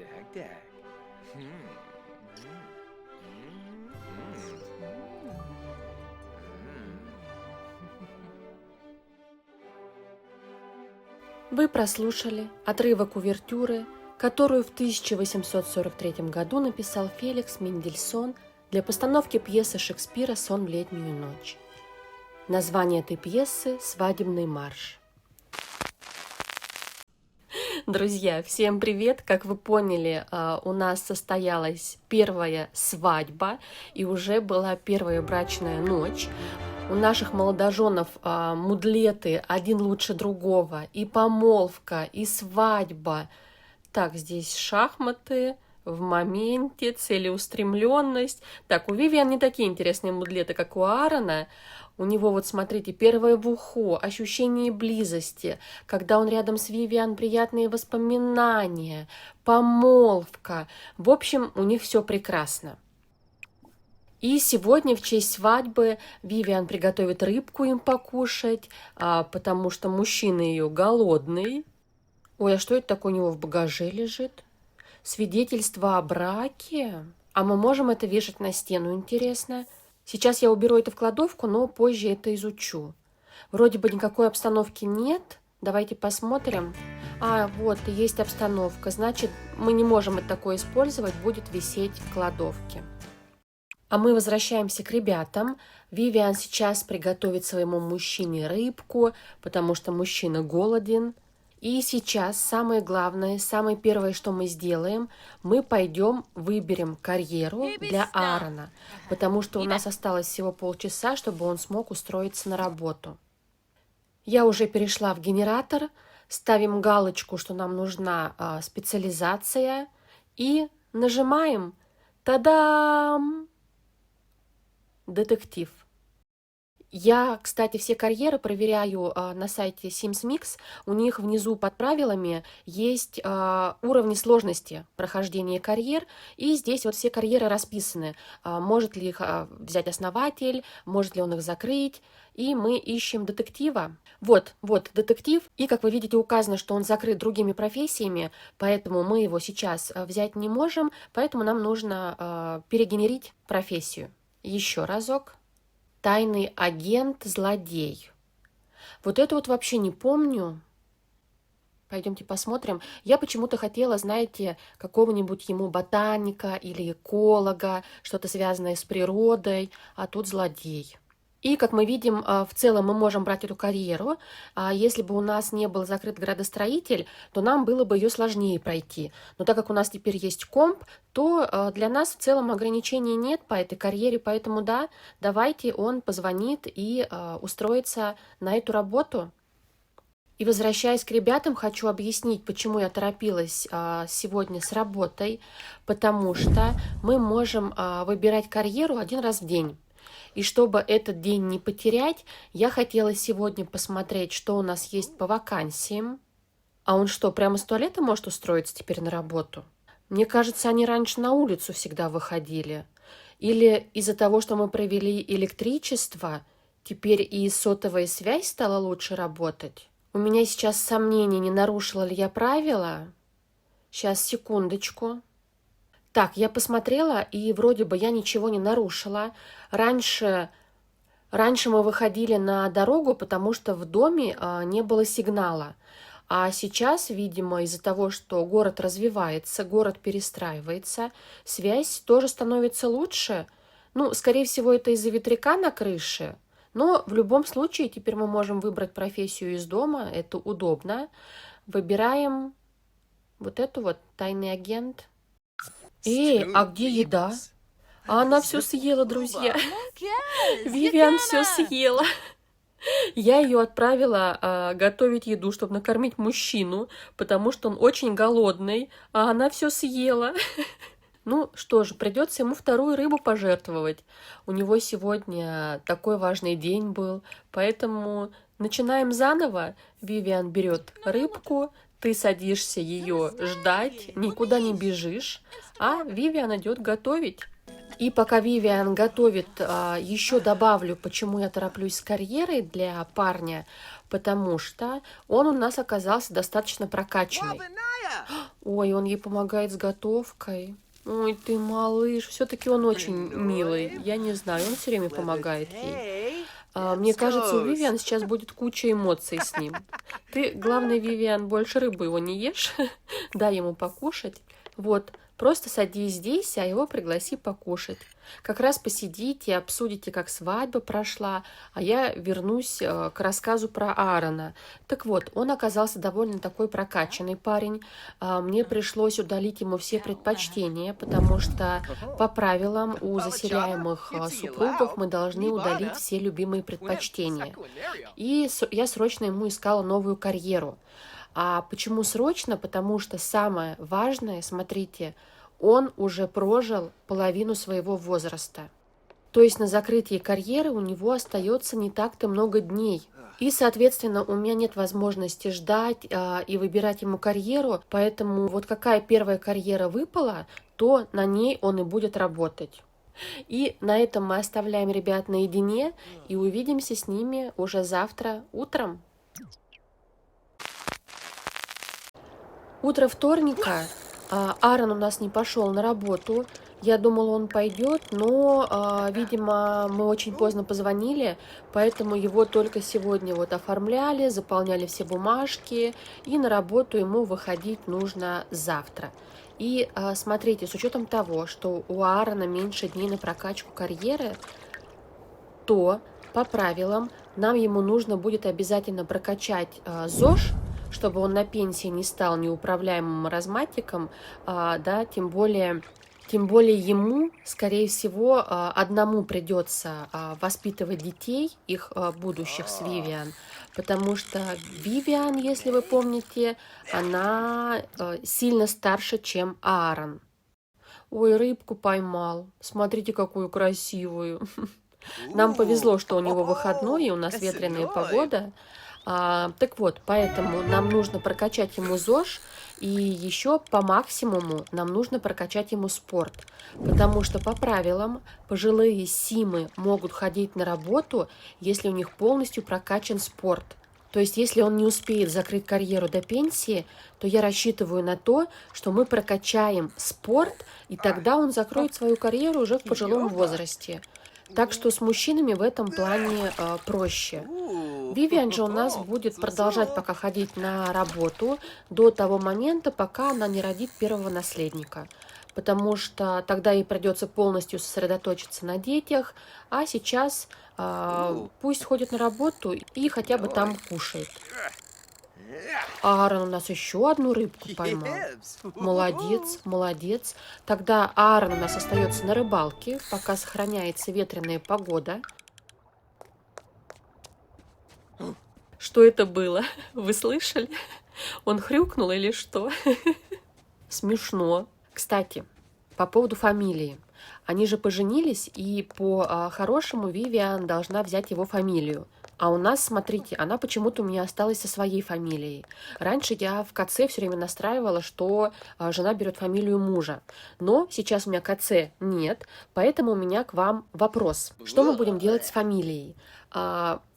Dag dag. Hmm. Вы прослушали отрывок увертюры, которую в 1843 году написал Феликс Мендельсон для постановки пьесы Шекспира «Сон в летнюю ночь». Название этой пьесы «Свадебный марш». Друзья, всем привет! Как вы поняли, у нас состоялась первая свадьба и уже была первая брачная ночь. У наших молодоженов мудлеты один лучше другого, и помолвка, и свадьба. Так, здесь шахматы, в моменте, целеустремленность. Так, у Вивиан не такие интересные мудлеты, как у Аарона. У него, вот смотрите, первое в ухо, ощущение близости, когда он рядом с Вивиан, приятные воспоминания, помолвка. В общем, у них все прекрасно. И сегодня в честь свадьбы Вивиан приготовит рыбку им покушать, потому что мужчина ее голодный. Ой, а что это такое у него в багаже лежит? Свидетельство о браке? А мы можем это вешать на стену, интересно? Сейчас я уберу это в кладовку, но позже это изучу. Вроде бы никакой обстановки нет. Давайте посмотрим. Вот, есть обстановка. Значит, мы не можем это такое использовать, будет висеть в кладовке. А мы возвращаемся к ребятам. Вивиан сейчас приготовит своему мужчине рыбку, потому что мужчина голоден. И сейчас самое главное, самое первое, что мы сделаем, мы пойдем выберем карьеру для Аарона, потому что у нас осталось всего полчаса, чтобы он смог устроиться на работу. Я уже перешла в генератор, ставим галочку, что нам нужна специализация, и нажимаем. Та-дам! Детектив. Я, кстати, все карьеры проверяю на сайте Sims Mix. У них внизу под правилами есть уровни сложности прохождения карьер. И здесь вот все карьеры расписаны. Может ли их взять основатель, может ли он их закрыть. И мы ищем детектива. Вот детектив. И, как вы видите, указано, что он закрыт другими профессиями, поэтому мы его сейчас взять не можем. Поэтому нам нужно перегенерить профессию. Еще разок. Тайный агент-злодей. Вот это вот вообще не помню. Пойдемте посмотрим. Я почему-то хотела, знаете, какого-нибудь ему ботаника или эколога, что-то связанное с природой, а тут злодей. И, как мы видим, в целом мы можем брать эту карьеру. Если бы у нас не был закрыт градостроитель, то нам было бы ее сложнее пройти. Но так как у нас теперь есть комп, то для нас в целом ограничений нет по этой карьере. Поэтому да, давайте он позвонит и устроится на эту работу. И возвращаясь к ребятам, хочу объяснить, почему я торопилась сегодня с работой. Потому что мы можем выбирать карьеру один раз в день. И чтобы этот день не потерять, я хотела сегодня посмотреть, что у нас есть по вакансиям. А он что, прямо с туалета может устроиться теперь на работу? Мне кажется, они раньше на улицу всегда выходили. Или из-за того, что мы провели электричество, теперь и сотовая связь стала лучше работать? У меня сейчас сомнение, не нарушила ли я правила. Сейчас, секундочку. Так, я посмотрела, и вроде бы я ничего не нарушила. Раньше мы выходили на дорогу, потому что в доме не было сигнала. А сейчас, видимо, из-за того, что город развивается, город перестраивается, связь тоже становится лучше. Ну, скорее всего, это из-за ветряка на крыше. Но в любом случае теперь мы можем выбрать профессию из дома, это удобно. Выбираем вот эту вот, тайный агент. А где еда? Она все съела, друзья. Вивиан все съела. Я ее отправила готовить еду, чтобы накормить мужчину, потому что он очень голодный, а она все съела. Ну что же, придется ему вторую рыбу пожертвовать. У него сегодня такой важный день был, поэтому начинаем заново. Вивиан берет рыбку, ты садишься ее ждать, никуда не бежишь, а Вивиан идет готовить. И пока Вивиан готовит, еще добавлю, почему я тороплюсь с карьерой для парня, потому что он у нас оказался достаточно прокачанный. Ой, он ей помогает с готовкой. Ой, ты малыш, все-таки он очень милый. Я не знаю, он все время помогает ей. Мне кажется, у Вивиан сейчас будет куча эмоций с ним. Ты, главное, Вивиан, больше рыбу его не ешь. Дай ему покушать. Вот, просто садись здесь, а его пригласи покушать. Как раз посидите, обсудите, как свадьба прошла, а я вернусь к рассказу про Аарона. Так вот, он оказался довольно такой прокачанный парень. Мне пришлось удалить ему все предпочтения, потому что по правилам у заселяемых супругов мы должны удалить все любимые предпочтения. И я срочно ему искала новую карьеру. А почему срочно? Потому что самое важное, смотрите, он уже прожил половину своего возраста. То есть на закрытие карьеры у него остается не так-то много дней. И, соответственно, у меня нет возможности ждать и выбирать ему карьеру, поэтому вот какая первая карьера выпала, то на ней он и будет работать. И на этом мы оставляем ребят наедине и увидимся с ними уже завтра утром. Утро вторника. Аарон у нас не пошел на работу. Я думала, он пойдет, но, видимо, мы очень поздно позвонили, поэтому его только сегодня вот оформляли, заполняли все бумажки, и на работу ему выходить нужно завтра. И смотрите, с учетом того, что у Аарона меньше дней на прокачку карьеры, то по правилам нам ему нужно будет обязательно прокачать ЗОЖ, чтобы он на пенсии не стал неуправляемым маразматиком, да, тем более ему, скорее всего, одному придется воспитывать детей, их будущих с Вивиан, потому что Вивиан, если вы помните, она сильно старше, чем Аарон. Ой, рыбку поймал. Смотрите, какую красивую. Нам повезло, что у него выходной, и у нас ветреная погода. Так вот, поэтому нам нужно прокачать ему ЗОЖ, и еще по максимуму нам нужно прокачать ему спорт. Потому что по правилам пожилые симы могут ходить на работу, если у них полностью прокачан спорт. То есть, если он не успеет закрыть карьеру до пенсии, то я рассчитываю на то, что мы прокачаем спорт, и тогда он закроет свою карьеру уже в пожилом возрасте. Так что с мужчинами в этом плане проще. Вивиан же у нас будет продолжать пока ходить на работу до того момента, пока она не родит первого наследника. Потому что тогда ей придется полностью сосредоточиться на детях, а сейчас пусть ходит на работу и хотя бы там кушает. Аарон у нас еще одну рыбку поймал. Молодец, молодец. Тогда Аарон у нас остается на рыбалке, пока сохраняется ветреная погода. Что это было? Вы слышали? Он хрюкнул или что? Смешно. Кстати, по поводу фамилии. Они же поженились, и по-хорошему Вивиан должна взять его фамилию. А у нас, смотрите, она почему-то у меня осталась со своей фамилией. Раньше я в КЦ все время настраивала, что жена берет фамилию мужа. Но сейчас у меня КЦ нет, поэтому у меня к вам вопрос. Что мы будем делать с фамилией?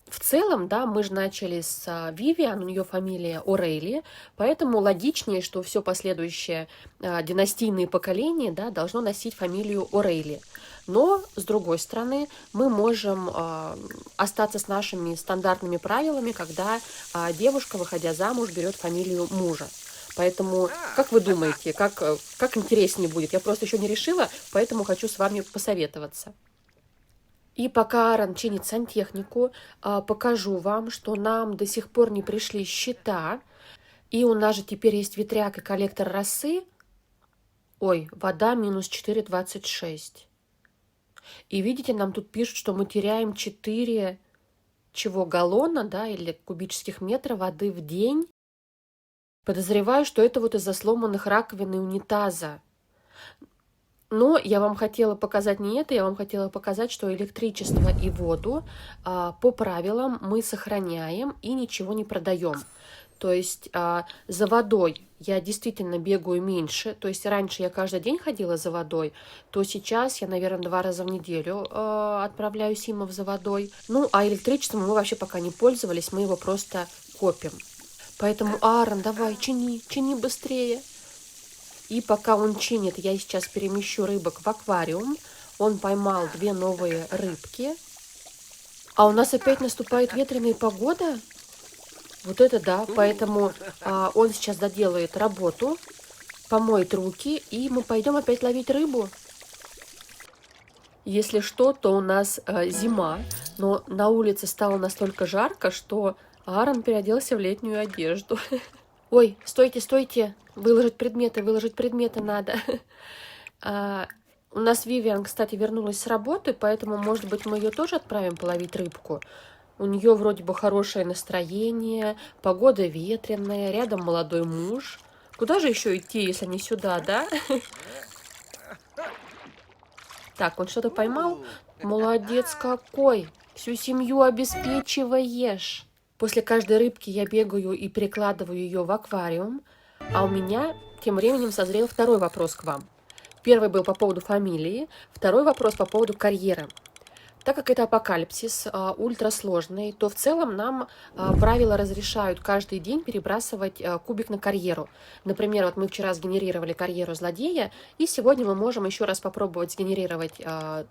В целом, да, мы же начали с Вивиан, у нее фамилия О'Рейли, поэтому логичнее, что все последующее династийные поколения, да, должно носить фамилию О'Рейли. Но, с другой стороны, мы можем остаться с нашими стандартными правилами, когда девушка, выходя замуж, берет фамилию мужа. Поэтому, как вы думаете, как интереснее будет? Я просто еще не решила, поэтому хочу с вами посоветоваться. И пока Аарон чинит сантехнику, покажу вам, что нам до сих пор не пришли счета. И у нас же теперь есть ветряк и коллектор росы. Ой, вода минус 4,26. И видите, нам тут пишут, что мы теряем 4 галлона, да, или кубических метра воды в день. Подозреваю, что это вот из-за сломанных раковин и унитаза. Но я вам хотела показать не это, я вам хотела показать, что электричество и воду по правилам мы сохраняем и ничего не продаем. То есть за водой я действительно бегаю меньше. То есть раньше я каждый день ходила за водой, то сейчас я, наверное, 2 раза в неделю отправляю Симов за водой. Ну, а электричеством мы вообще пока не пользовались, мы его просто копим. Поэтому, Аарон, давай, чини быстрее. И пока он чинит, я сейчас перемещу рыбок в аквариум. Он поймал 2 новые рыбки. А у нас опять наступает ветреная погода. Вот это да, поэтому он сейчас доделает работу, помоет руки, и мы пойдем опять ловить рыбу. Если что, то у нас зима, но на улице стало настолько жарко, что Аарон переоделся в летнюю одежду. Ой, стойте, стойте, выложить предметы надо. У нас Вивиан, кстати, вернулась с работы, поэтому, может быть, мы ее тоже отправим половить рыбку. У нее вроде бы хорошее настроение, погода ветреная, рядом молодой муж. Куда же еще идти, если не сюда, да? Так, он что-то поймал? Молодец какой! Всю семью обеспечиваешь. После каждой рыбки я бегаю и перекладываю ее в аквариум, а у меня тем временем созрел второй вопрос к вам. Первый был по поводу фамилии, второй вопрос по поводу карьеры. Так как это апокалипсис ультрасложный, то в целом нам правила разрешают каждый день перебрасывать кубик на карьеру. Например, вот мы вчера сгенерировали карьеру злодея, и сегодня мы можем еще раз попробовать сгенерировать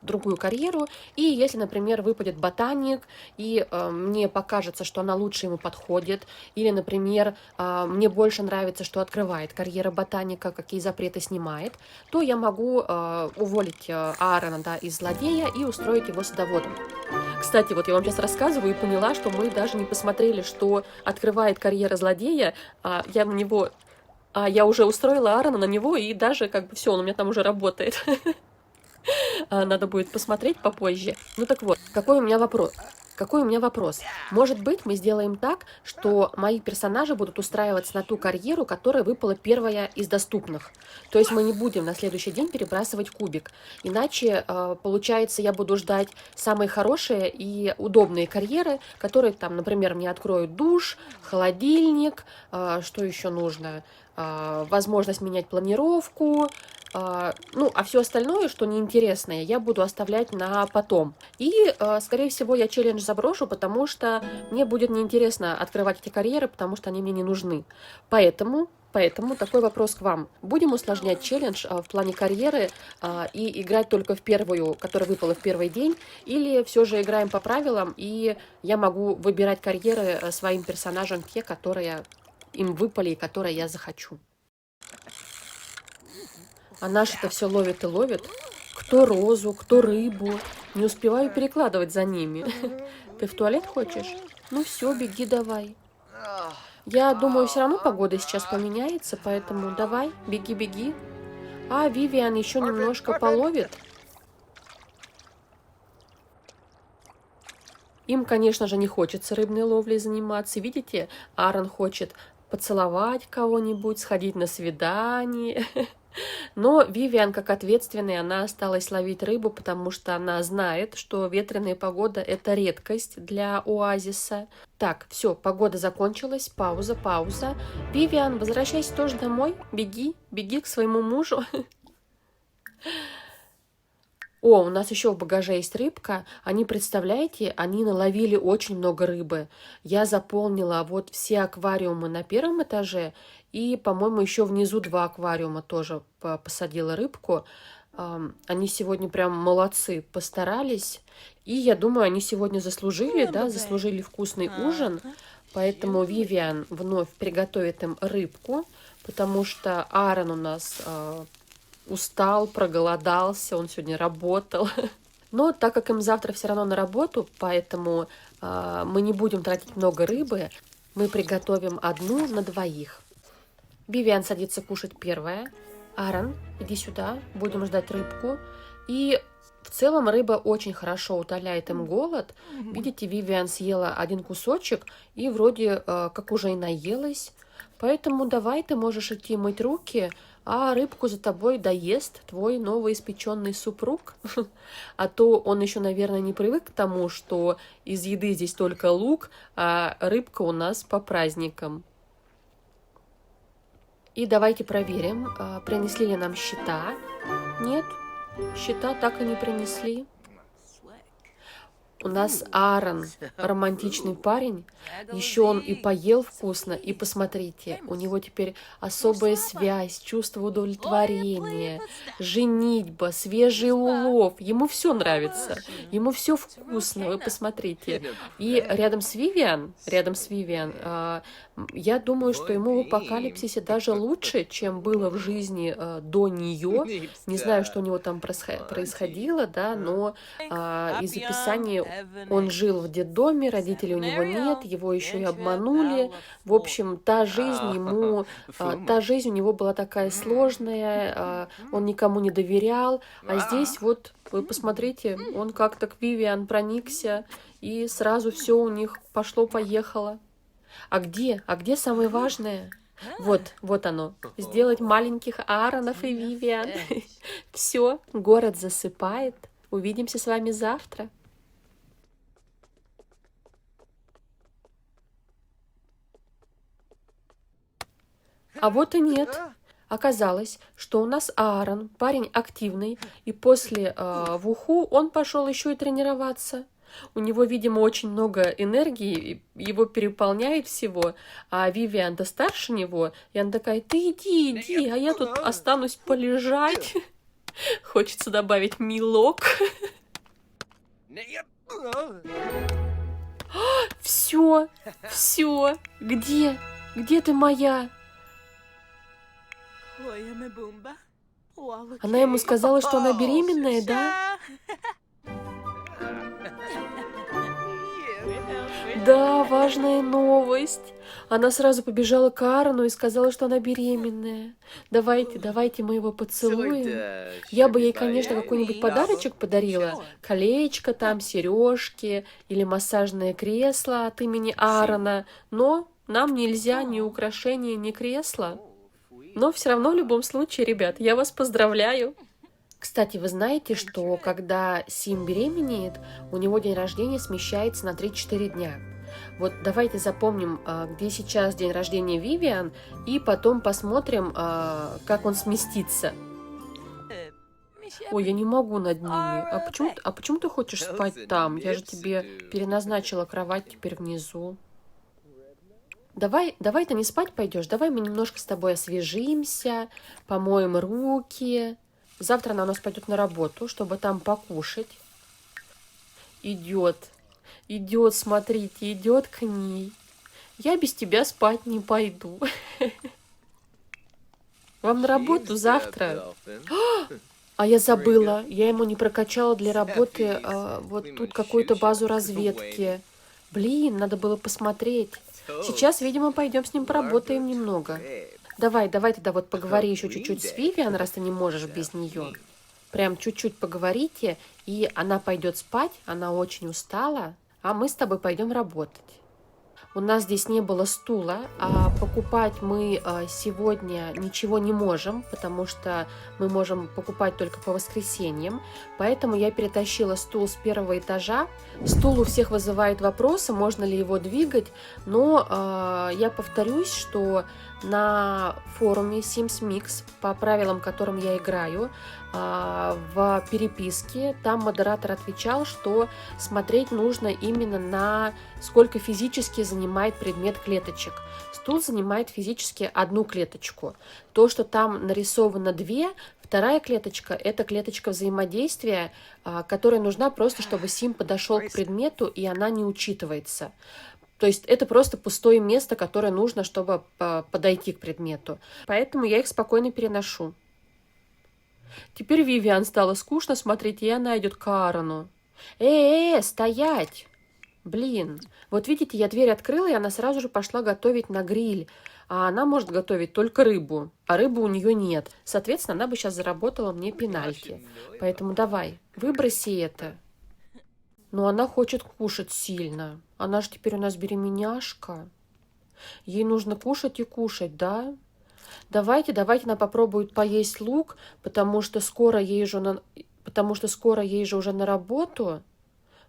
другую карьеру. И если, например, выпадет ботаник, и мне покажется, что она лучше ему подходит, или, например, мне больше нравится, что открывает карьера ботаника, какие запреты снимает, то я могу уволить Аарона, да, из злодея и устроить его садоводом. Кстати, вот я вам сейчас рассказываю и поняла, что мы даже не посмотрели, что открывает карьера злодея, я уже устроила Аарона на него, и даже как бы все, он у меня там уже работает. Надо будет посмотреть попозже. Ну так вот, какой у меня вопрос? Может быть, мы сделаем так, что мои персонажи будут устраиваться на ту карьеру, которая выпала первая из доступных. То есть мы не будем на следующий день перебрасывать кубик. Иначе, получается, я буду ждать самые хорошие и удобные карьеры, которые там, например, мне откроют душ, холодильник, что еще нужно? Возможность менять планировку, а все остальное, что неинтересное, я буду оставлять на потом. И, скорее всего, я челлендж заброшу, потому что мне будет неинтересно открывать эти карьеры, потому что они мне не нужны. Поэтому такой вопрос к вам. Будем усложнять челлендж в плане карьеры и играть только в первую, которая выпала в первый день, или все же играем по правилам, и я могу выбирать карьеры своим персонажам, те, которые им выпали и которые я захочу. А наши-то все ловят и ловят. Кто розу, кто рыбу. Не успеваю перекладывать за ними. Ты в туалет хочешь? Ну все, беги давай. Я думаю, все равно погода сейчас поменяется, поэтому давай, беги. А Вивиан еще немножко половит. Им, конечно же, не хочется рыбной ловлей заниматься. Видите, Аарон хочет поцеловать кого-нибудь, сходить на свидание. Но Вивиан, как ответственная, она осталась ловить рыбу, потому что она знает, что ветреная погода – это редкость для оазиса. Так, все, погода закончилась, пауза. Вивиан, возвращайся тоже домой, беги к своему мужу. О, у нас еще в багаже есть рыбка. Они, представляете, они наловили очень много рыбы. Я заполнила вот все аквариумы на первом этаже. И, по-моему, еще внизу 2 аквариума тоже посадила рыбку. Они сегодня прям молодцы, постарались. И я думаю, они сегодня заслужили вкусный ужин. Поэтому Вивиан вновь приготовит им рыбку, потому что Аарон у нас устал, проголодался, он сегодня работал. Но так как им завтра все равно на работу, поэтому мы не будем тратить много рыбы, мы приготовим одну на 2. Вивиан садится кушать первая. Аарон, иди сюда, будем ждать рыбку. И в целом рыба очень хорошо утоляет им голод. Видите, Вивиан съела 1 кусочек и вроде как уже и наелась. Поэтому давай, ты можешь идти мыть руки, а рыбку за тобой доест твой новоиспеченный супруг. А то он еще, наверное, не привык к тому, что из еды здесь только лук, а рыбка у нас по праздникам. И давайте проверим, принесли ли нам счета. Нет, счета так и не принесли. У нас Аарон, романтичный парень, еще он и поел вкусно, и посмотрите, у него теперь особая связь, чувство удовлетворения, женитьба, свежий улов, ему все нравится, ему все вкусно, вы посмотрите. И рядом с Вивиан, я думаю, что ему в апокалипсисе даже лучше, чем было в жизни до нее. Не знаю, что у него там происходило, да, но из описания он жил в детдоме, родителей у него нет, его еще и обманули. В общем, та жизнь у него была такая сложная, он никому не доверял. А здесь вот, вы посмотрите, он как-то к Вивиан проникся, и сразу все у них пошло-поехало. А где самое важное? Вот оно. Сделать маленьких Ааронов и Вивиан. Все, город засыпает. Увидимся с вами завтра. А вот и нет. Оказалось, что у нас Аарон, парень активный, и после ВУХУ он пошел еще и тренироваться. У него, видимо, очень много энергии, его переполняет всего, а Вивиан-то старше него, и она такая: ты иди, а я тут останусь полежать. Хочется добавить милок. Все, где ты моя? Она ему сказала, что она беременная, да? Да, важная новость. Она сразу побежала к Аарону и сказала, что она беременная. Давайте мы его поцелуем. Я бы ей, конечно, какой-нибудь подарочек подарила. Колечко там, сережки или массажное кресло от имени Аарона. Но нам нельзя ни украшения, ни кресла. Но все равно, в любом случае, ребят, я вас поздравляю. Кстати, вы знаете, что когда Сим беременеет, у него день рождения смещается на 3-4 дня. Вот давайте запомним, где сейчас день рождения Вивиан, и потом посмотрим, как он сместится. Ой, я не могу над ними. А почему ты хочешь спать там? Я же тебе переназначила кровать теперь внизу. Давай ты не спать пойдешь, давай мы немножко с тобой освежимся, помоем руки. Завтра она у нас пойдет на работу, чтобы там покушать. Идет, смотрите, идет к ней. Я без тебя спать не пойду. Вам на работу завтра. А я забыла, я ему не прокачала для работы вот тут какую-то базу разведки. Блин, надо было посмотреть. Сейчас, видимо, пойдем с ним поработаем немного. Давай тогда вот поговори еще чуть-чуть с Вивиан, раз ты не можешь без нее. Прям чуть-чуть поговорите, и она пойдет спать, она очень устала, а мы с тобой пойдем работать. У нас здесь не было стула, а покупать мы сегодня ничего не можем, потому что мы можем покупать только по воскресеньям. Поэтому я перетащила стул с первого этажа. Стул у всех вызывает вопросы, можно ли его двигать, но я повторюсь, что на форуме Sims Mix, по правилам, которым я играю, в переписке, там модератор отвечал, что смотреть нужно именно на сколько физически занимает предмет клеточек. Стул занимает физически одну клеточку. То, что там нарисовано две, вторая клеточка – это клеточка взаимодействия, которая нужна просто, чтобы Сим подошел к предмету, и она не учитывается. То есть это просто пустое место, которое нужно, чтобы подойти к предмету. Поэтому я их спокойно переношу. Теперь Вивиан стало скучно смотреть, и она идет к Аарону. Стоять! Блин, вот видите, я дверь открыла, и она сразу же пошла готовить на гриль. А она может готовить только рыбу, а рыбы у нее нет. Соответственно, она бы сейчас заработала мне пенальти. Поэтому давай, выброси это. Но она хочет кушать сильно. Она же теперь у нас беременяшка. Ей нужно кушать и кушать, да? Давайте она попробует поесть лук, потому что скоро ей же уже на работу.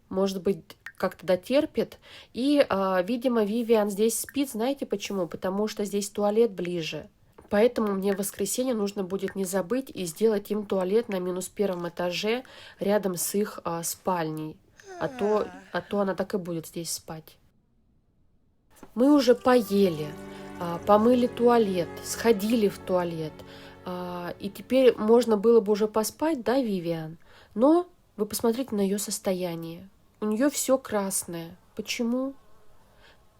Может быть, как-то дотерпит. И, видимо, Вивиан здесь спит. Знаете почему? Потому что здесь туалет ближе. Поэтому мне в воскресенье нужно будет не забыть и сделать им туалет на -1 этаже рядом с их спальней. а то она так и будет здесь спать. Мы уже поели, помыли туалет, сходили в туалет, и теперь можно было бы уже поспать, да, Вивиан? Но вы посмотрите на ее состояние. У нее все красное. Почему?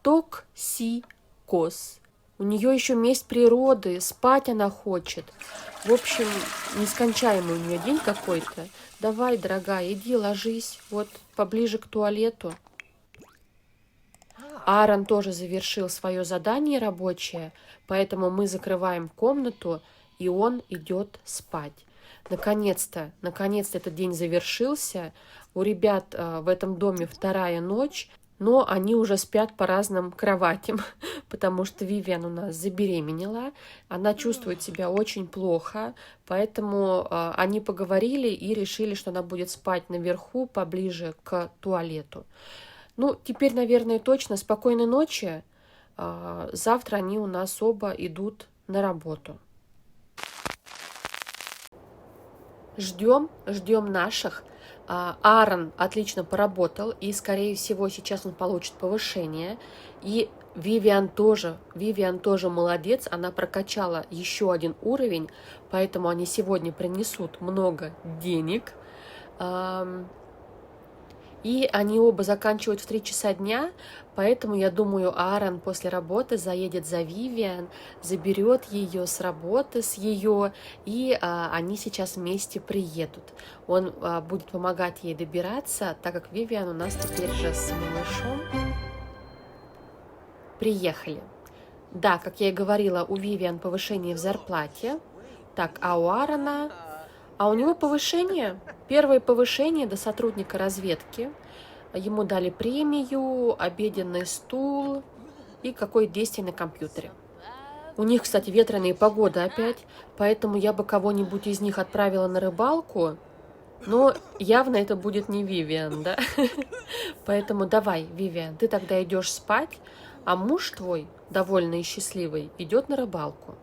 Токсикоз. У нее еще месть природы, спать она хочет. В общем, нескончаемый у нее день какой-то. Давай, дорогая, иди ложись, вот поближе к туалету. Аарон тоже завершил свое задание рабочее, поэтому мы закрываем комнату, и он идет спать. Наконец-то этот день завершился. У ребят в этом доме вторая ночь, но они уже спят по разным кроватям, потому что Вивиан у нас забеременела, она чувствует себя очень плохо, поэтому они поговорили и решили, что она будет спать наверху, поближе к туалету. Ну, теперь, наверное, точно. Спокойной ночи. Завтра они у нас оба идут на работу. Ждем наших. Аарон отлично поработал, и, скорее всего, сейчас он получит повышение. И Вивиан тоже молодец, она прокачала еще один уровень, поэтому они сегодня принесут много денег. И они оба заканчивают в 3 часа дня, поэтому, я думаю, Аарон после работы заедет за Вивиан, заберет ее с работы, и они сейчас вместе приедут. Он будет помогать ей добираться, так как Вивиан у нас теперь же с малышом. Приехали. Да, как я и говорила, у Вивиан повышение в зарплате. Так, а у Аарона... А у него повышение, первое повышение до сотрудника разведки. Ему дали премию, обеденный стул и какое-то действие на компьютере. У них, кстати, ветреная погода опять, поэтому я бы кого-нибудь из них отправила на рыбалку, но явно это будет не Вивиан, да? Поэтому давай, Вивиан, ты тогда идешь спать, а муж твой, довольный и счастливый, идет на рыбалку.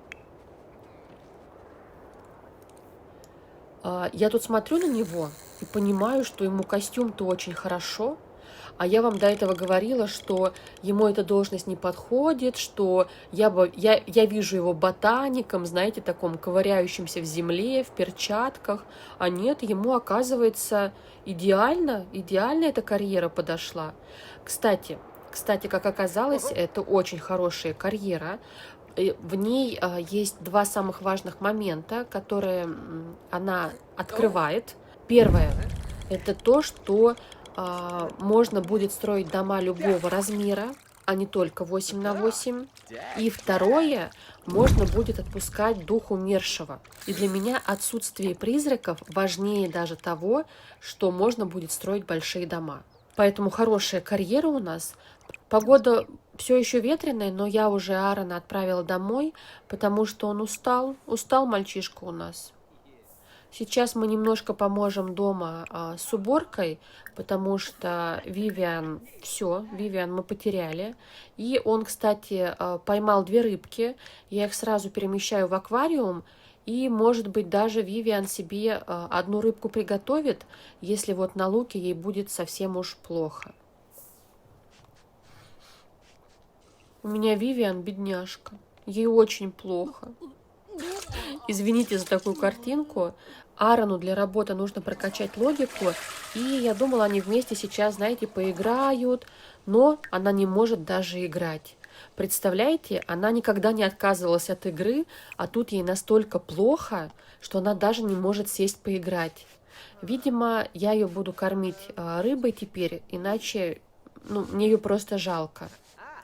Я тут смотрю на него и понимаю, что ему костюм-то очень хорошо, а я вам до этого говорила, что ему эта должность не подходит, что я вижу его ботаником, знаете, таком ковыряющимся в земле, в перчатках, а нет, ему, оказывается, идеально эта карьера подошла. Кстати, как оказалось, это очень хорошая карьера. В ней есть 2 самых важных момента, которые она открывает. Первое – это то, что можно будет строить дома любого размера, а не только 8×8. И второе – можно будет отпускать дух умершего. И для меня отсутствие призраков важнее даже того, что можно будет строить большие дома. Поэтому хорошая карьера у нас. Погода все еще ветреная, но я уже Аарона отправила домой, потому что он устал мальчишка у нас. Сейчас мы немножко поможем дома с уборкой, потому что Вивиан мы потеряли. И он, кстати, поймал 2 рыбки, я их сразу перемещаю в аквариум, и, может быть, даже Вивиан себе 1 рыбку приготовит, если вот на луке ей будет совсем уж плохо. У меня Вивиан бедняжка, ей очень плохо. Извините за такую картинку. Аарону для работы нужно прокачать логику, и я думала, они вместе сейчас, знаете, поиграют, но она не может даже играть. Представляете, она никогда не отказывалась от игры, а тут ей настолько плохо, что она даже не может сесть поиграть. Видимо, я ее буду кормить рыбой теперь, иначе мне ее просто жалко.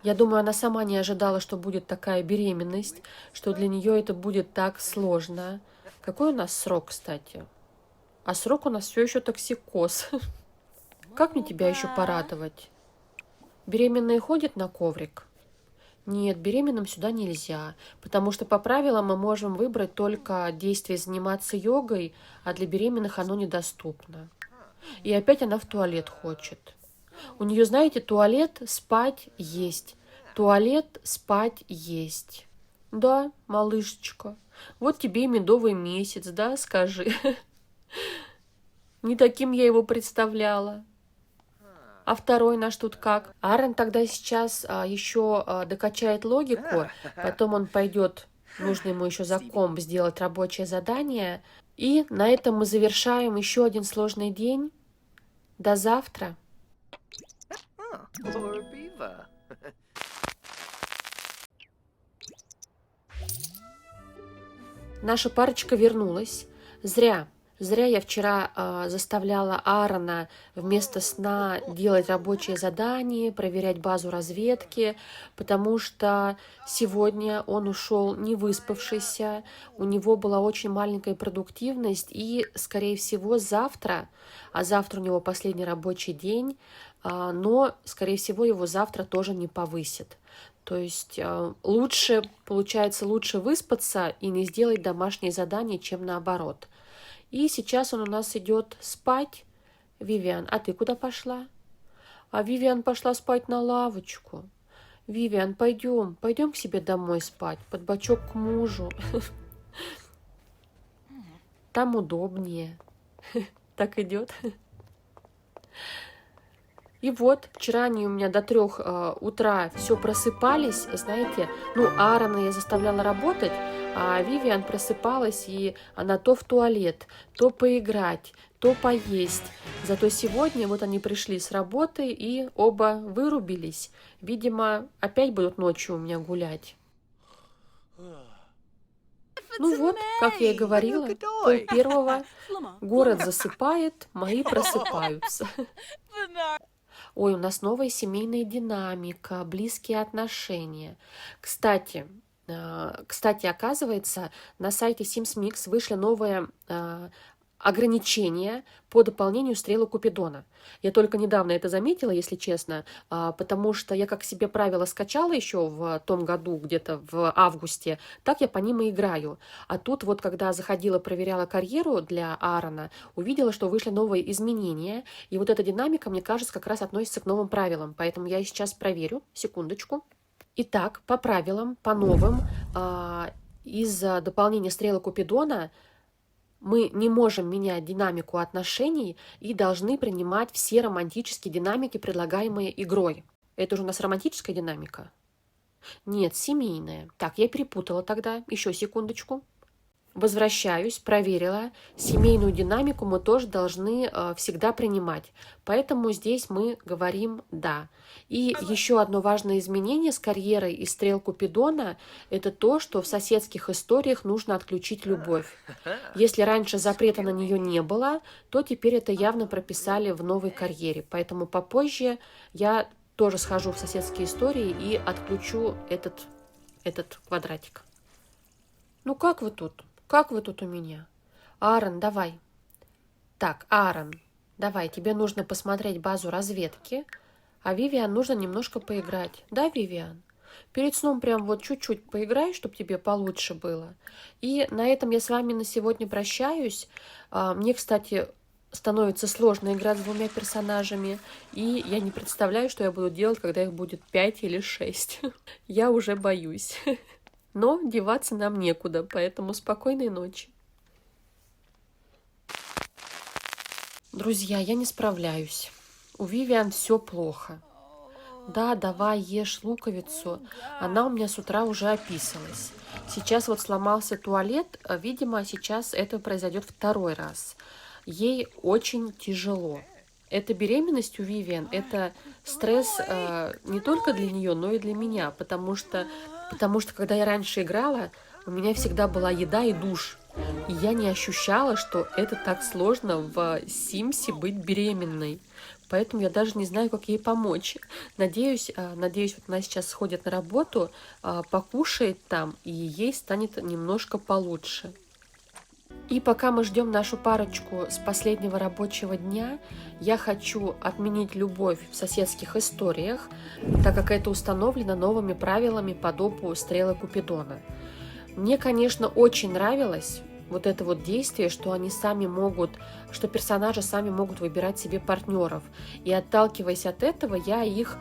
Я думаю, она сама не ожидала, что будет такая беременность, что для нее это будет так сложно. Какой у нас срок, кстати? А срок у нас все еще токсикоз. Как мне тебя еще порадовать? Беременные ходят на коврик? Нет, беременным сюда нельзя, потому что по правилам мы можем выбрать только действие заниматься йогой, а для беременных оно недоступно. И опять она в туалет хочет. У нее, знаете, туалет, спать, есть. Туалет, спать, есть. Да, малышечка, вот тебе и медовый месяц, да, скажи. Не таким я его представляла. А второй наш тут как? Аарон тогда сейчас еще докачает логику, потом он пойдет, нужно ему еще за комп сделать рабочее задание. И на этом мы завершаем еще один сложный день. До завтра. Poor beaver. Наша парочка вернулась. Зря. Зря я вчера заставляла Аарона вместо сна делать рабочие задания, проверять базу разведки, потому что сегодня он ушел не выспавшийся, у него была очень маленькая продуктивность, и, скорее всего, завтра, а завтра у него последний рабочий день, но, скорее всего, его завтра тоже не повысит. То есть лучше, получается, лучше выспаться и не сделать домашние задания, чем наоборот. И сейчас он у нас идет спать. Вивиан, а ты куда пошла? А Вивиан пошла спать на лавочку. Вивиан, пойдем к себе домой спать, под бочок к мужу. Там удобнее. Так идет. И вот, вчера они у меня до 3 утра все просыпались, знаете, Аарона я заставляла работать, а Вивиан просыпалась, и она то в туалет, то поиграть, то поесть. Зато сегодня вот они пришли с работы и оба вырубились. Видимо, опять будут ночью у меня гулять. Ну вот, как я и говорила, 1:30 город засыпает, мои просыпаются. Ой, у нас новая семейная динамика, близкие отношения. Кстати, оказывается, на сайте Sims Mix вышли новые ограничения по дополнению стрелы Купидона. Я только недавно это заметила, если честно, потому что я как себе правила скачала еще в том году, где-то в августе, так я по ним и играю. А тут вот, когда заходила, проверяла карьеру для Аарона, увидела, что вышли новые изменения, и вот эта динамика, мне кажется, как раз относится к новым правилам, поэтому я сейчас проверю, секундочку. Итак, по правилам, по новым, из-за дополнения стрелы Купидона мы не можем менять динамику отношений и должны принимать все романтические динамики, предлагаемые игрой. Это же у нас романтическая динамика? Нет, семейная. Так, я перепутала тогда. Еще секундочку. Возвращаюсь, проверила. Семейную динамику мы тоже должны всегда принимать. Поэтому здесь мы говорим «да». И еще одно важное изменение с карьерой и стрел Купидона – это то, что в соседских историях нужно отключить любовь. Если раньше запрета на нее не было, то теперь это явно прописали в новой карьере. Поэтому попозже я тоже схожу в соседские истории и отключу этот квадратик. Ну как вы тут? Как вы тут у меня? Аарон, давай. Так, Аарон, давай, тебе нужно посмотреть базу разведки, а Вивиан нужно немножко поиграть. Да, Вивиан? Перед сном прям вот чуть-чуть поиграй, чтобы тебе получше было. И на этом я с вами на сегодня прощаюсь. Мне, кстати, становится сложно играть с 2 персонажами, и я не представляю, что я буду делать, когда их будет 5 или 6. Я уже боюсь. Но деваться нам некуда, поэтому спокойной ночи. Друзья, я не справляюсь. У Вивиан все плохо. Да, давай, ешь луковицу. Она у меня с утра уже описалась. Сейчас вот сломался туалет. Видимо, сейчас это произойдет 2-й раз. Ей очень тяжело. Эта беременность у Вивиан, это стресс не только для нее, но и для меня, потому что когда я раньше играла, у меня всегда была еда и душ, и я не ощущала, что это так сложно в Симсе быть беременной, поэтому я даже не знаю, как ей помочь. Надеюсь, вот она сейчас сходит на работу, покушает там, и ей станет немножко получше. И пока мы ждем нашу парочку с последнего рабочего дня, я хочу отменить любовь в соседских историях, так как это установлено новыми правилами по допу стрелы Купидона. Мне, конечно, очень нравилось вот это вот действие, что они сами могут, что персонажи сами могут выбирать себе партнеров. И отталкиваясь от этого, я их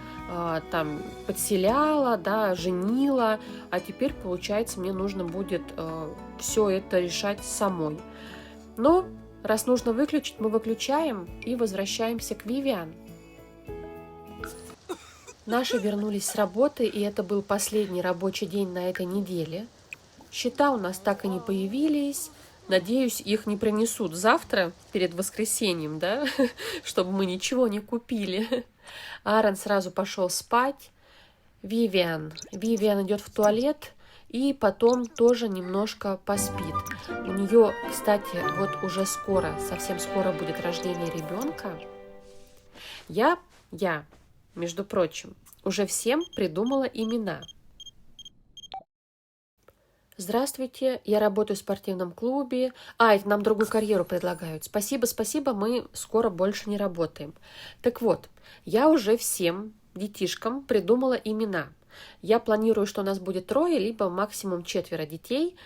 там подселяла, да, женила, а теперь, получается, мне нужно будет все это решать самой. Но раз нужно выключить, мы выключаем и возвращаемся к Вивиан. Наши вернулись с работы, и это был последний рабочий день на этой неделе. Счета у нас так и не появились. Надеюсь, их не принесут завтра, перед воскресеньем, да, чтобы мы ничего не купили. Аарон сразу пошел спать. Вивиан идет в туалет и потом тоже немножко поспит. У нее, кстати, вот уже скоро, совсем скоро будет рождение ребенка. Я, между прочим, уже всем придумала имена. Здравствуйте, я работаю в спортивном клубе. Это нам другую карьеру предлагают. Спасибо, мы скоро больше не работаем. Так вот, я уже всем детишкам придумала имена. Я планирую, что у нас будет 3, либо максимум 4 детей,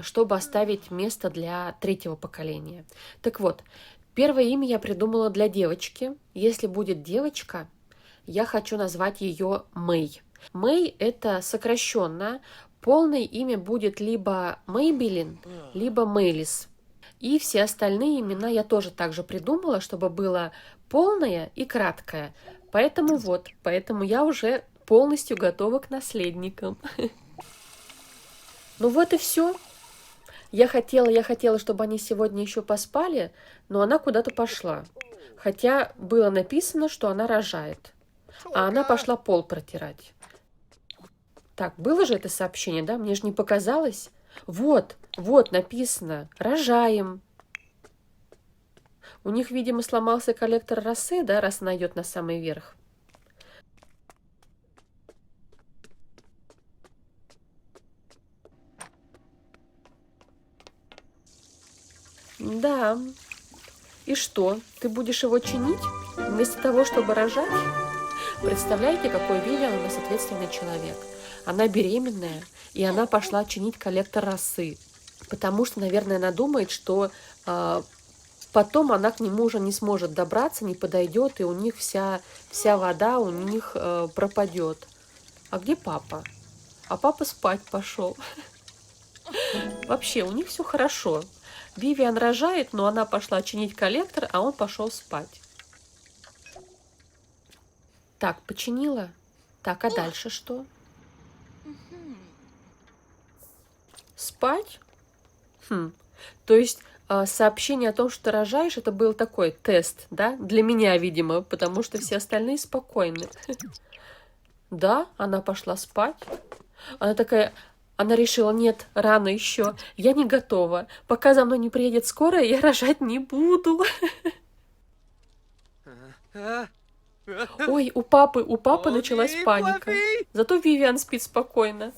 чтобы оставить место для 3-го поколения. Так вот, первое имя я придумала для девочки. Если будет девочка, я хочу назвать ее Мэй. Мэй – это сокращенно. Полное имя будет либо Мэйбелин, либо Мэйлис. И все остальные имена я тоже также придумала, чтобы было полное и краткое. Поэтому я уже полностью готова к наследникам. Ну вот и все. Я хотела, чтобы они сегодня еще поспали, но она куда-то пошла. Хотя было написано, что она рожает. А она пошла пол протирать. Так, было же это сообщение, да? Мне же не показалось. Вот написано. Рожаем. У них, видимо, сломался коллектор росы, да, раз она идет на самый верх. Да. И что, ты будешь его чинить вместо того, чтобы рожать? Представляете, какой Вивиан у нас ответственный человек. Она беременная, и она пошла чинить коллектор росы, потому что, наверное, она думает, что потом она к нему уже не сможет добраться, не подойдет, и у них вся вода у них пропадет. А где папа? А папа спать пошел. Вообще, у них все хорошо. Вивиан рожает, но она пошла чинить коллектор, а он пошел спать. Так, починила. Так, а дальше что? Спать? То есть сообщение о том, что ты рожаешь, это был такой тест, да? Для меня, видимо, потому что все остальные спокойны. Да, она пошла спать. Она решила, нет, рано еще, я не готова. Пока за мной не приедет скорая, я рожать не буду. Ой, у папы началась паника. Зато Вивиан спит спокойно.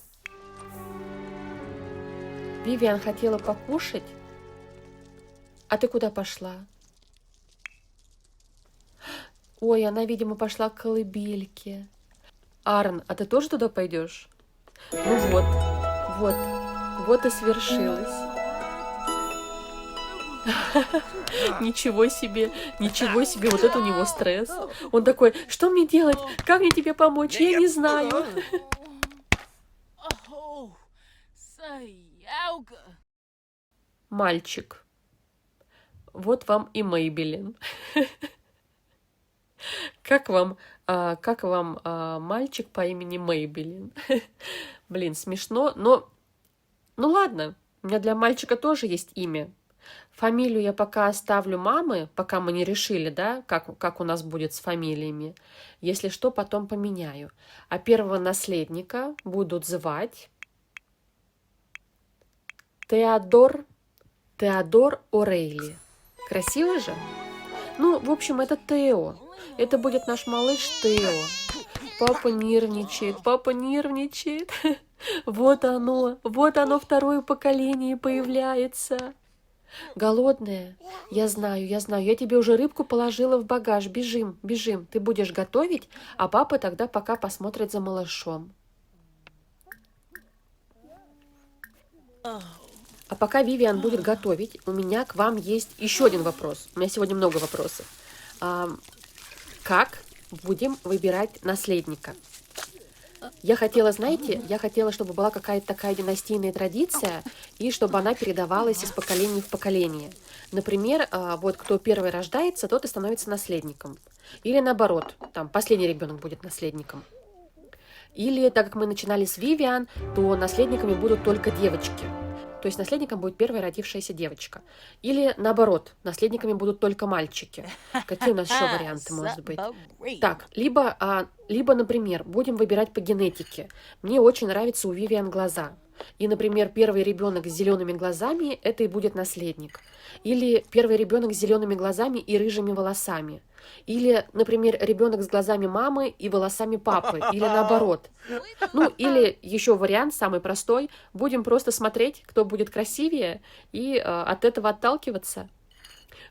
Вивиан хотела покушать. А ты куда пошла? Ой, она, видимо, пошла к колыбельке. Аарон, а ты тоже туда пойдешь? Ну вот и свершилось. Ничего себе, вот это у него стресс. Он такой, что мне делать? Как мне тебе помочь? Я не знаю. Мальчик. Вот вам и Мэйбелин. Как вам мальчик по имени Мэйбелин? Блин, смешно, но... Ну ладно, у меня для мальчика тоже есть имя. Фамилию я пока оставлю мамы, пока мы не решили, да, как у нас будет с фамилиями. Если что, потом поменяю. А первого наследника будут звать Теодор Орейли. Красиво же? Ну, в общем, это Тео. Это будет наш малыш Тео. Папа нервничает. Вот оно, второе поколение появляется. Голодная? Я знаю, я тебе уже рыбку положила в багаж. Бежим. Ты будешь готовить, а папа тогда пока посмотрит за малышом. А пока Вивиан будет готовить, у меня к вам есть еще один вопрос. У меня сегодня много вопросов. Как будем выбирать наследника? Я хотела, чтобы была какая-то такая династийная традиция, и чтобы она передавалась из поколения в поколение. Например, вот кто первый рождается, тот и становится наследником. Или наоборот, там последний ребенок будет наследником. Или, так как мы начинали с Вивиан, то наследниками будут только девочки. То есть наследником будет первая родившаяся девочка. Или наоборот, наследниками будут только мальчики. Какие у нас еще варианты, может быть? Так, либо, например, будем выбирать по генетике. Мне очень нравится у Вивиан глаза. И, например, первый ребенок с зелеными глазами – это и будет наследник. Или первый ребенок с зелеными глазами и рыжими волосами. Или, например, ребенок с глазами мамы и волосами папы. Или наоборот. Ну, или еще вариант, самый простой. Будем просто смотреть, кто будет красивее, и от этого отталкиваться.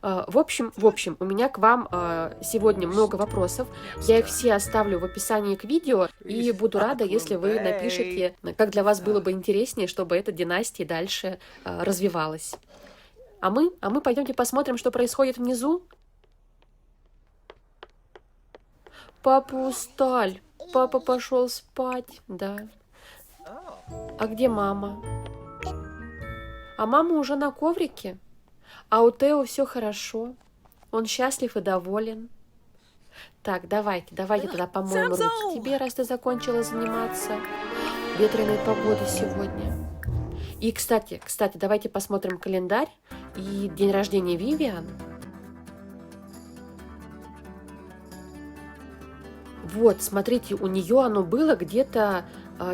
В общем, у меня к вам сегодня много вопросов. Я их все оставлю в описании к видео, и буду рада, если вы напишите, как для вас было бы интереснее, чтобы эта династия дальше развивалась. А мы пойдемте посмотрим, что происходит внизу. Папа устал. Папа пошел спать, да. А где мама? А мама уже на коврике. А у Тео все хорошо. Он счастлив и доволен. Так, давайте тогда помоем руки тебе, раз ты закончила заниматься. Ветреной погоды сегодня. И, кстати, давайте посмотрим календарь и день рождения Вивиан. Вот, смотрите, у нее оно было где-то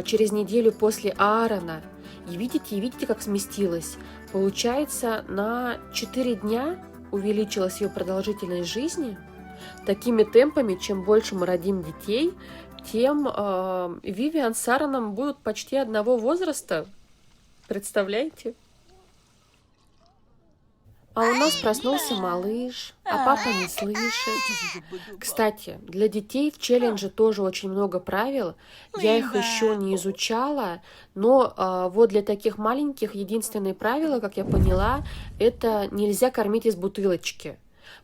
через неделю после Аарона. И видите, как сместилось. Получается, на 4 дня увеличилась ее продолжительность жизни. Такими темпами, чем больше мы родим детей, тем Вивиан с Аароном будут почти одного возраста. Представляете? А у нас проснулся малыш, а папа не слышит. Кстати, для детей в челлендже тоже очень много правил. Я их еще не изучала, но вот для таких маленьких единственное правило, как я поняла, это нельзя кормить из бутылочки.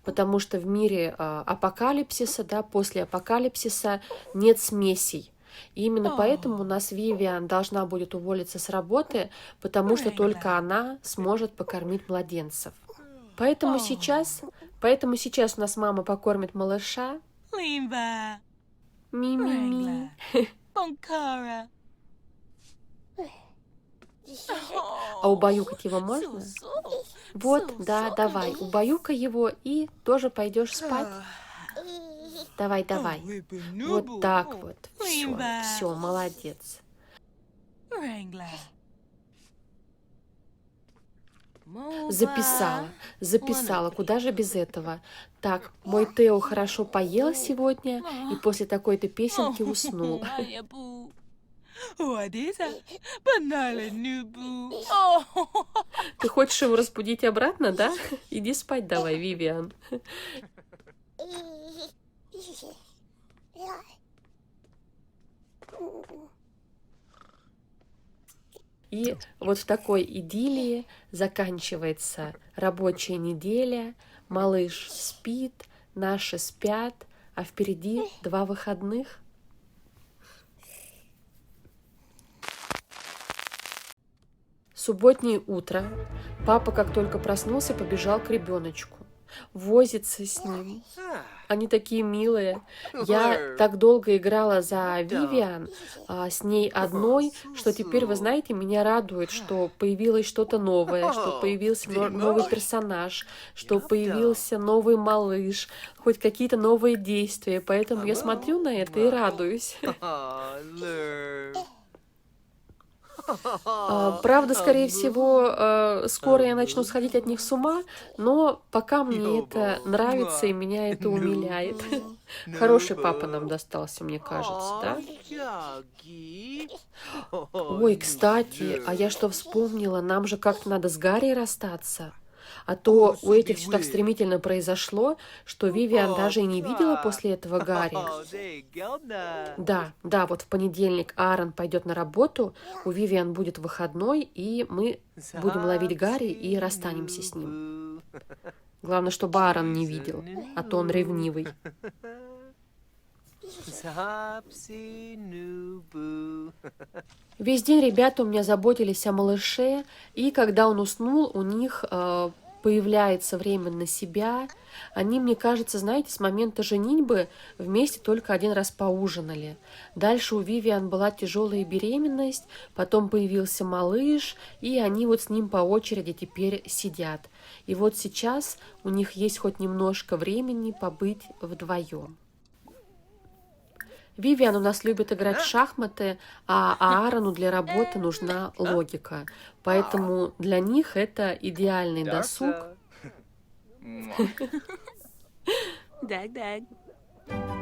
Потому что в мире апокалипсиса, да, после апокалипсиса нет смесей. И именно поэтому у нас Вивиан должна будет уволиться с работы, потому что только она сможет покормить младенцев. Поэтому сейчас у нас мама покормит малыша. Ми-ми-ми. А убаюкать его можно? Вот, да, давай, убаюкай его и тоже пойдешь спать. Давай. Вот так вот. Все, молодец. Записала, куда же без этого. Так, мой Тео хорошо поел сегодня и после такой-то песенки уснул. Ты хочешь его разбудить обратно, да? Иди спать давай, Вивиан. И вот в такой идиллии заканчивается рабочая неделя, малыш спит, наши спят, а впереди 2 выходных. Субботнее утро. Папа, как только проснулся, побежал к ребеночку. Возится с ним. Они такие милые. Я так долго играла за Вивиан, с ней одной, что теперь, вы знаете, меня радует, что появилось что-то новое, что появился новый персонаж, что появился новый малыш, хоть какие-то новые действия. Поэтому я смотрю на это и радуюсь. Правда, скорее всего, скоро я начну сходить от них с ума, но пока мне это нравится и меня это умиляет. Хороший папа нам достался, мне кажется, да? Ой, кстати, а я что вспомнила, нам же как-то надо с Гарри расстаться. А то у этих все так стремительно произошло, что Вивиан даже и не видела после этого Гарри. Да, вот в понедельник Аарон пойдет на работу, у Вивиан будет выходной, и мы будем ловить Гарри и расстанемся с ним. Главное, чтобы Аарон не видел, а то он ревнивый. Весь день ребята у меня заботились о малыше, и когда он уснул, у них появляется время на себя. Они, мне кажется, знаете, с момента женитьбы вместе только один раз поужинали. Дальше у Вивиан была тяжелая беременность, потом появился малыш, и они вот с ним по очереди теперь сидят. И вот сейчас у них есть хоть немножко времени побыть вдвоем. Вивиан у нас любит играть в шахматы, а Аарону для работы нужна логика. Поэтому для них это идеальный досуг.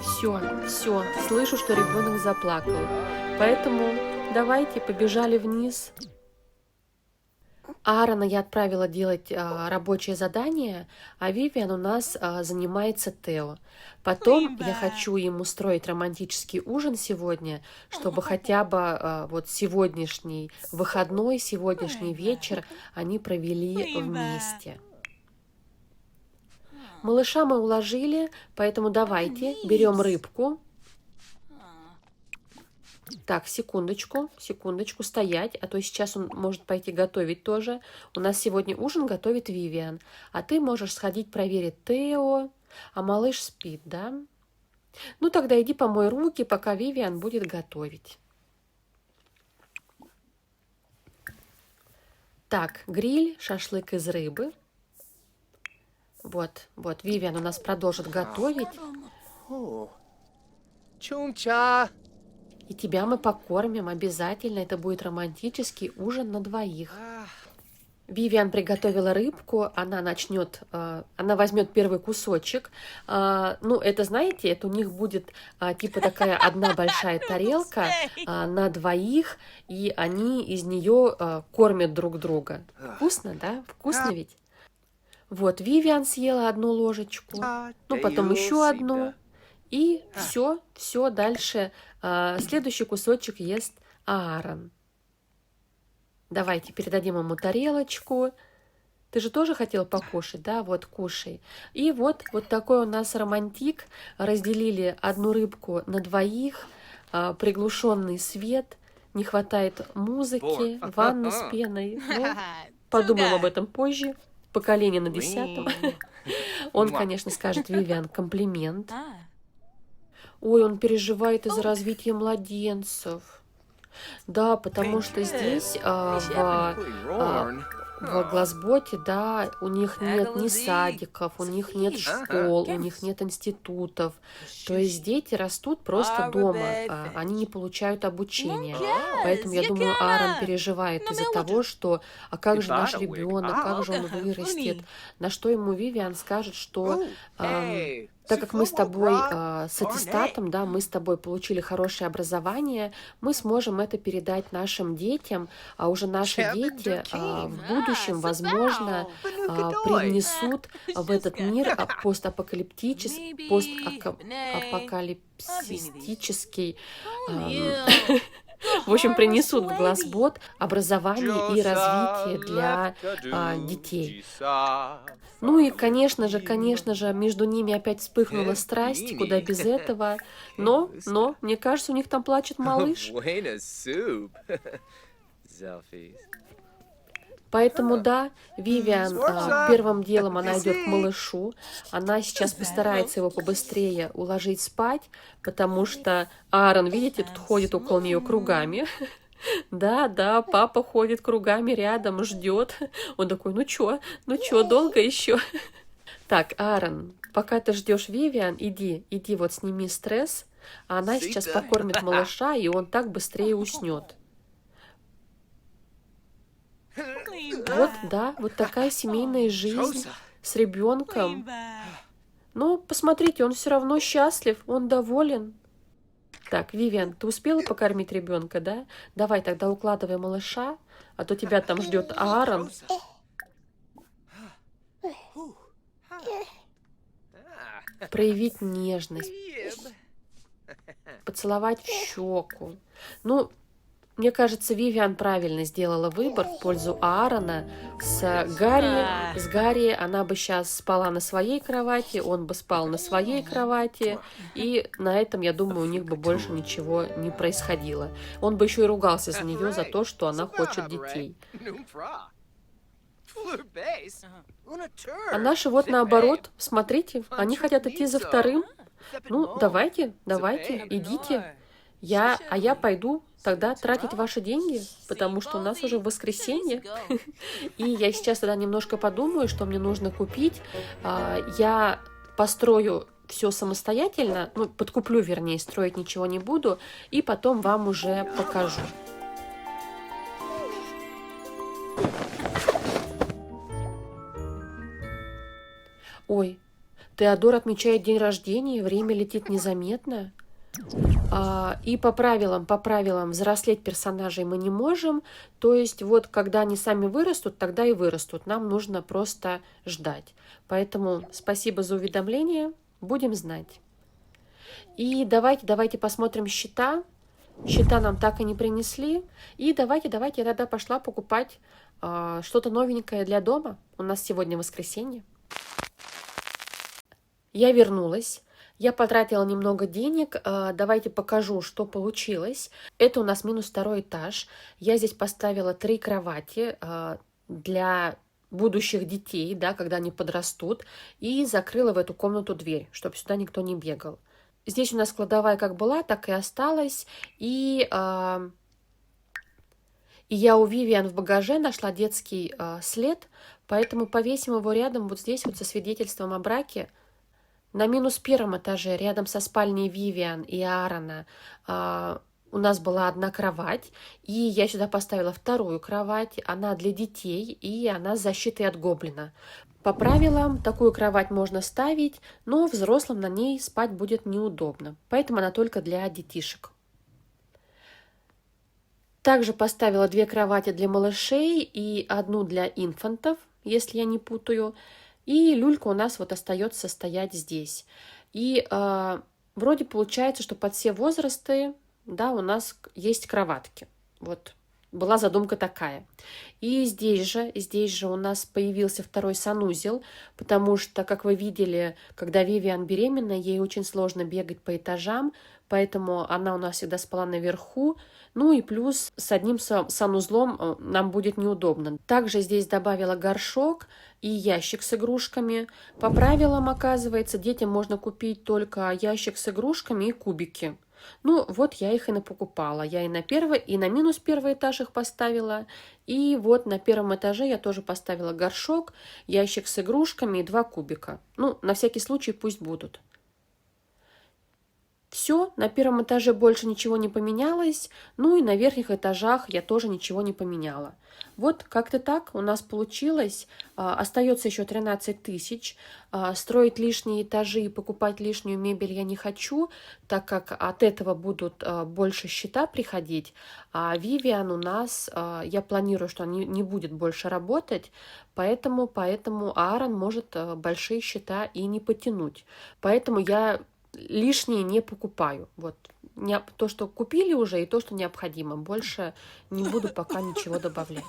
Все, слышу, что ребенок заплакал. Поэтому давайте побежали вниз. Аарона я отправила делать рабочее задание, а Вивиан у нас занимается Тео. Потом я хочу им устроить романтический ужин сегодня, чтобы хотя бы вот сегодняшний выходной, сегодняшний вечер они провели вместе. Малыша мы уложили, поэтому давайте берем рыбку. Так, секундочку, стоять, а то сейчас он может пойти готовить тоже. У нас сегодня ужин готовит Вивиан, а ты можешь сходить проверить Тео, а малыш спит, да? Ну тогда иди помой руки, пока Вивиан будет готовить. Так, гриль, шашлык из рыбы. Вот, Вивиан у нас продолжит готовить. Чумча. И тебя мы покормим обязательно. Это будет романтический ужин на двоих. Вивиан приготовила рыбку. Она возьмет первый кусочек. Ну, это, знаете, это у них будет типа такая одна большая тарелка на двоих, и они из нее кормят друг друга. Вкусно, да? Вкусно ведь? Вот, Вивиан съела одну ложечку, ну, потом еще одну. И все, дальше следующий кусочек ест Аарон. Давайте передадим ему тарелочку. Ты же тоже хотел покушать, да? Вот, кушай. И вот такой у нас романтик. Разделили одну рыбку на двоих, приглушенный свет, не хватает музыки, ванны с пеной. Ну, подумаем об этом позже. Поколение на 10-м. Он, конечно, скажет Вивиан комплимент. Ой, он переживает из-за развития младенцев. Да, потому что здесь в Глазботе, да, у них нет ни садиков, у них нет школ, у них нет институтов. То есть дети растут просто дома, они не получают обучения. Поэтому, я думаю, Аарон переживает из-за того, что «а как же наш ребенок, как же он вырастет?». На что ему Вивиан скажет, что так как мы с тобой с аттестатом, да, мы с тобой получили хорошее образование, мы сможем это передать нашим детям, а уже наши дети в будущем, возможно, привнесут в этот мир постапокалиптический, в общем, принесут в Глазбот образование и развитие для детей. Ну и, конечно же, между ними опять вспыхнула страсть, куда без этого. Но, мне кажется, у них там плачет малыш. Поэтому, да, Вивиан первым делом она идет к малышу. Она сейчас постарается его побыстрее уложить спать, потому что Аарон, видите, тут ходит около нее кругами. Да, папа ходит кругами рядом, ждет. Он такой, ну чё, долго еще? Так, Аарон, пока ты ждешь Вивиан, иди вот сними стресс, а она сейчас покормит малыша, и он так быстрее уснет. Вот, да, вот такая семейная жизнь с ребенком. Ну, посмотрите, он все равно счастлив, он доволен. Так, Вивиан, ты успела покормить ребенка, да? Давай тогда укладывай малыша, а то тебя там ждет Аарон. Проявить нежность, поцеловать в щеку. Ну, мне кажется, Вивиан правильно сделала выбор в пользу Аарона. С Гарри она бы сейчас спала на своей кровати, он бы спал на своей кровати, и на этом, я думаю, у них бы больше ничего не происходило. Он бы еще и ругался за нее за то, что она хочет детей. А наши вот наоборот, смотрите, они хотят идти за вторым. Ну, давайте, давайте, идите. Я пойду тогда тратить ваши деньги, потому что у нас уже воскресенье. И я сейчас тогда немножко подумаю, что мне нужно купить. Я построю все самостоятельно, ну, подкуплю, вернее, строить ничего не буду, и потом вам уже покажу. Ой, Теодор отмечает день рождения, время летит незаметно. И по правилам, взрослеть персонажей мы не можем. То есть вот когда они сами вырастут, тогда и вырастут. Нам нужно просто ждать. Поэтому спасибо за уведомление. Будем знать. И давайте посмотрим счета. Счета нам так и не принесли. И давайте я тогда пошла покупать что-то новенькое для дома. У нас сегодня воскресенье. Я вернулась. Я потратила немного денег. Давайте покажу, что получилось. Это у нас минус 2 этаж. Я здесь поставила 3 кровати для будущих детей, да, когда они подрастут, и закрыла в эту комнату дверь, чтобы сюда никто не бегал. Здесь у нас кладовая как была, так и осталась. И я у Вивиан в багаже нашла детский след, поэтому повесим его рядом вот здесь вот со свидетельством о браке. На минус 1 этаже, рядом со спальней Вивиан и Аарона, у нас была одна кровать, и я сюда поставила 2 кровать, она для детей, и она с защитой от гоблина. По правилам, такую кровать можно ставить, но взрослым на ней спать будет неудобно, поэтому она только для детишек. Также поставила 2 кровати для малышей и 1 для инфантов, если я не путаю. И люлька у нас вот остается стоять здесь. И вроде получается, что под все возрасты, да, у нас есть кроватки. Вот была задумка такая. И здесь же у нас появился 2 санузел, потому что, как вы видели, когда Вивиан беременна, ей очень сложно бегать по этажам, поэтому она у нас всегда спала наверху. Ну и плюс с одним санузлом нам будет неудобно. Также здесь добавила горшок и ящик с игрушками. По правилам, оказывается, детям можно купить только ящик с игрушками и кубики. Ну, вот я их и напокупала. Я и на минус 1 этаж их поставила. И вот на 1 этаже я тоже поставила горшок, ящик с игрушками и 2 кубика. Ну, на всякий случай пусть будут. Все, на 1 этаже больше ничего не поменялось, ну и на верхних этажах я тоже ничего не поменяла. Вот как-то так у нас получилось. Остается еще 13 тысяч. Строить лишние этажи и покупать лишнюю мебель я не хочу, так как от этого будут больше счета приходить. А Вивиан у нас, я планирую, что он не будет больше работать, поэтому Аарон может большие счета и не потянуть. Поэтому я лишнее не покупаю. Вот то, что купили уже, и то, что необходимо. Больше не буду пока ничего добавлять.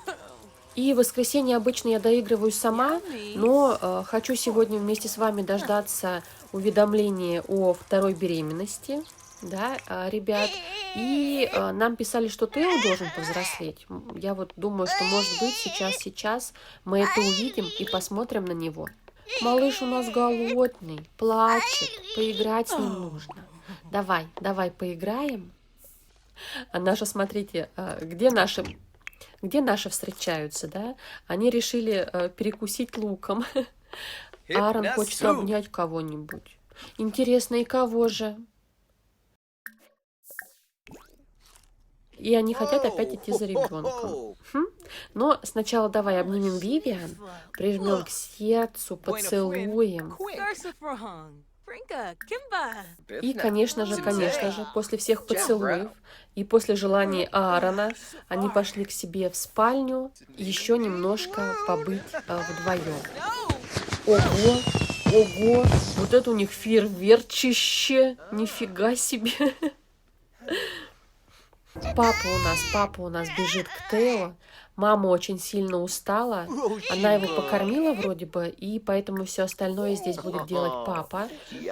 И в воскресенье обычно я доигрываю сама, но хочу сегодня вместе с вами дождаться уведомления о 2 беременности, да, ребят. И нам писали, что Тео должен повзрослеть. Я вот думаю, что может быть сейчас мы это увидим и посмотрим на него. Малыш у нас голодный, плачет, поиграть с ним нужно. Давай поиграем. А наши, смотрите, где наши встречаются, да? Они решили перекусить луком. Аарон хочет обнять кого-нибудь. Интересно, и кого же? И они хотят опять идти за ребенком. Но сначала давай обнимем Вивиан, прижмем к сердцу, поцелуем. И, конечно же, после всех поцелуев и после желаний Аарона они пошли к себе в спальню еще немножко побыть вдвоем. Ого, вот это у них фейерверчище, нифига себе. Папа у нас бежит к Тео. Мама очень сильно устала. Она его покормила вроде бы, и поэтому все остальное здесь будет делать папа.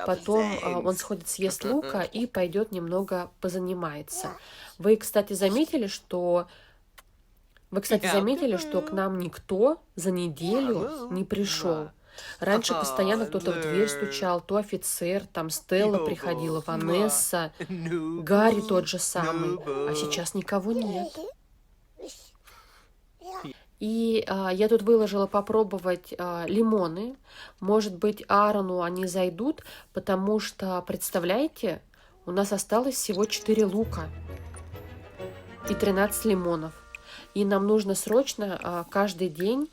Потом он сходит съест лука и пойдет немного позанимается. Вы, кстати, заметили, что Вы, кстати, заметили, что к нам никто за неделю не пришел? Раньше постоянно кто-то в дверь стучал, то офицер, там Стелла приходила, Ванесса, Гарри тот же самый, а сейчас никого нет. И я тут выложила попробовать лимоны. Может быть, Аарону они зайдут, потому что, представляете, у нас осталось всего 4 лука и 13 лимонов. И нам нужно срочно каждый день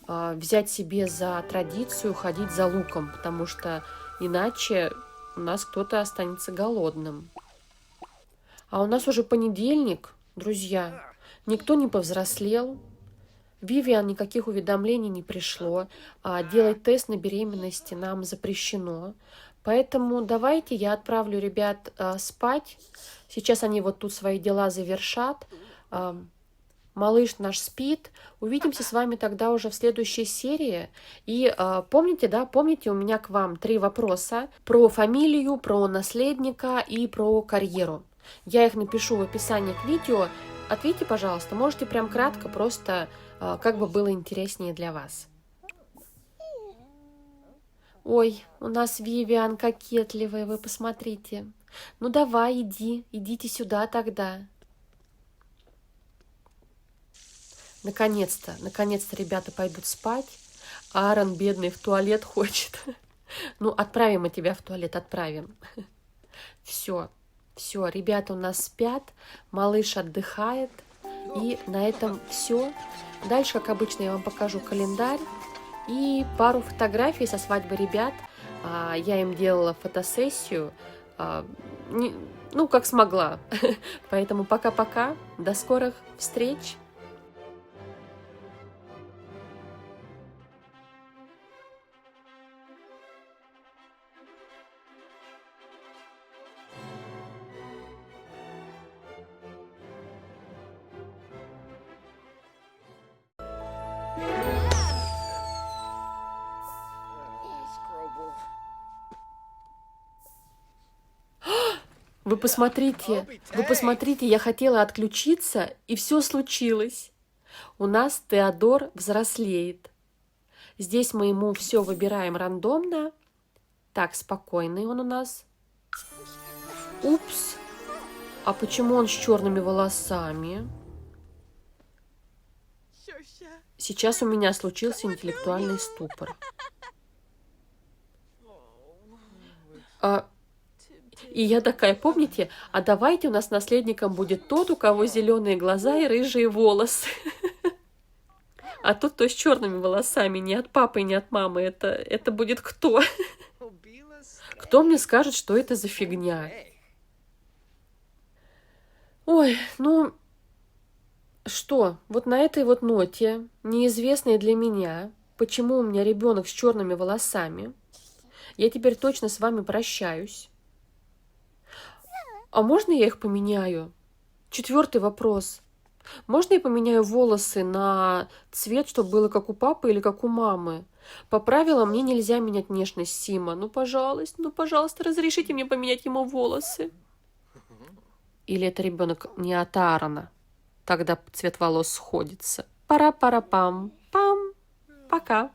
взять себе за традицию ходить за луком, потому что иначе у нас кто-то останется голодным. А у нас уже понедельник, друзья. Никто не повзрослел. Вивиан никаких уведомлений не пришло. Делать тест на беременность нам запрещено. Поэтому давайте я отправлю ребят спать. Сейчас они вот тут свои дела завершат. Малыш наш спит. Увидимся с вами тогда уже в следующей серии. И помните, да, помните, у меня к вам 3 вопроса про фамилию, про наследника и про карьеру. Я их напишу в описании к видео. Ответьте, пожалуйста, можете прям кратко, просто как бы было интереснее для вас. Ой, у нас Вивиан кокетливая, вы посмотрите. Ну давай, идите сюда тогда. Наконец-то ребята пойдут спать. Аарон, бедный, в туалет хочет. Ну, отправим мы тебя в туалет, отправим. Все, ребята у нас спят, малыш отдыхает. И на этом все. Дальше, как обычно, я вам покажу календарь и пару фотографий со свадьбы ребят. Я им делала фотосессию, ну, как смогла. Поэтому пока-пока, до скорых встреч. Вы посмотрите, я хотела отключиться, и все случилось. У нас Теодор взрослеет. Здесь мы ему все выбираем рандомно. Так, спокойный он у нас. Упс. А почему он с черными волосами? Сейчас у меня случился интеллектуальный ступор. И я такая, помните, а давайте у нас наследником будет тот, у кого зеленые глаза и рыжие волосы. А тот, кто с черными волосами, не от папы, не от мамы, это будет кто? Кто мне скажет, что это за фигня? Ой, ну, что, вот на этой вот ноте, неизвестной для меня, почему у меня ребенок с черными волосами, я теперь точно с вами прощаюсь. А можно я их поменяю? 4-й вопрос. Можно я поменяю волосы на цвет, чтобы было как у папы или как у мамы? По правилам мне нельзя менять внешность Сима. Ну, пожалуйста, разрешите мне поменять ему волосы. Или это ребенок не от Аарона? Тогда цвет волос сходится. Пара-пара-пам. Пам. Пока.